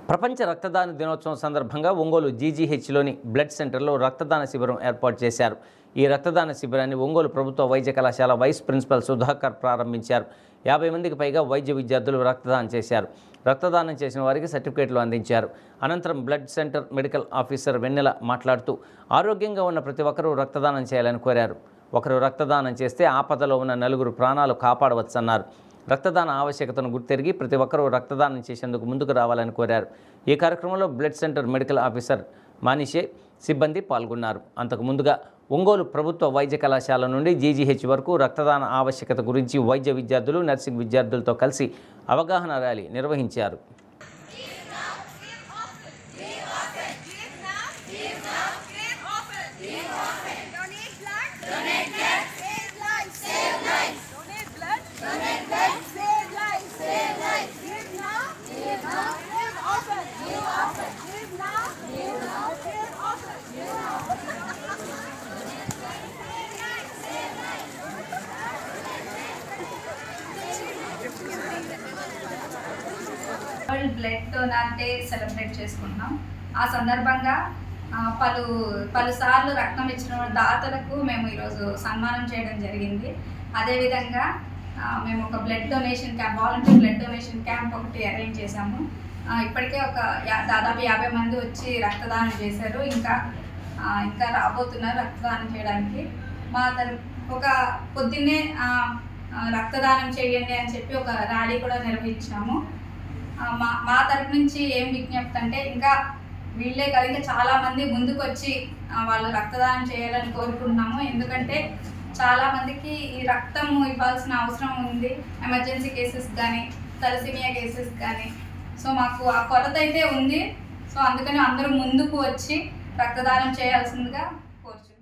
ప్రపంచ రక్తదాన దినోత్సవం సందర్భంగా ఒంగోలు జీజీహెచ్లోని బ్లడ్ సెంటర్లో రక్తదాన శిబిరం ఏర్పాటు చేశారు. ఈ రక్తదాన శిబిరాన్ని ఒంగోలు ప్రభుత్వ వైద్య కళాశాల వైస్ ప్రిన్సిపల్ సుధాకర్ ప్రారంభించారు. 50 మందికి పైగా వైద్య విద్యార్థులు రక్తదానం చేశారు. రక్తదానం చేసిన వారికి సర్టిఫికేట్లు అందించారు. అనంతరం బ్లడ్ సెంటర్ మెడికల్ ఆఫీసర్ వెన్నెల మాట్లాడుతూ ఆరోగ్యంగా ఉన్న ప్రతి ఒక్కరూ రక్తదానం చేయాలని కోరారు. ఒకరు రక్తదానం చేస్తే ఆపదలో ఉన్న నలుగురు ప్రాణాలు కాపాడవచ్చన్నారు. రక్తదాన ఆవశ్యకతను గుర్తెరిగి ప్రతి ఒక్కరూ రక్తదానం చేసేందుకు ముందుకు రావాలని కోరారు. ఈ కార్యక్రమంలో బ్లడ్ సెంటర్ మెడికల్ ఆఫీసర్ మానిషే సిబ్బంది పాల్గొన్నారు. అంతకు ముందుగా ఒంగోలు ప్రభుత్వ వైద్య కళాశాల నుండి జీజీహెచ్ వరకు రక్తదాన ఆవశ్యకత గురించి వైద్య విద్యార్థులు, నర్సింగ్ విద్యార్థులతో కలిసి అవగాహన ర్యాలీ నిర్వహించారు. World blood donor day celebrate చేసుకుంటున్నాం. ఆ సందర్భంగా పలుసార్లు రక్తం ఇచ్చిన దాతలకు మేము ఈరోజు సన్మానం చేయడం జరిగింది. అదేవిధంగా మేము ఒక blood donation camp, volunteer blood donation camp ఒకటి అరేంజ్ చేశాము. ఇప్పటికే దాదాపు 50 మంది వచ్చి రక్తదానం చేశారు. ఇంకా రాబోతున్నారు రక్తదానం చేయడానికి. పొద్దున్నే రక్తదానం చేయండి అని చెప్పి ఒక ర్యాలీ కూడా నిర్వహించాము. మా తరపు నుంచి ఏం విజ్ఞప్తి అంటే, ఇంకా వీళ్ళే కాదు, ఇంకా చాలామంది ముందుకు వచ్చి వాళ్ళు రక్తదానం చేయాలని కోరుకుంటున్నాము. ఎందుకంటే చాలామందికి ఈ రక్తం ఇవ్వాల్సిన అవసరం ఉంది, ఎమర్జెన్సీ కేసెస్ కానీ, తలసీమియా కేసెస్ కానీ. సో మాకు ఆ కొరత అయితే ఉంది. సో అందుకని అందరూ ముందుకు వచ్చి రక్తదానం చేయాల్సిందిగా కోరుచున్నాం.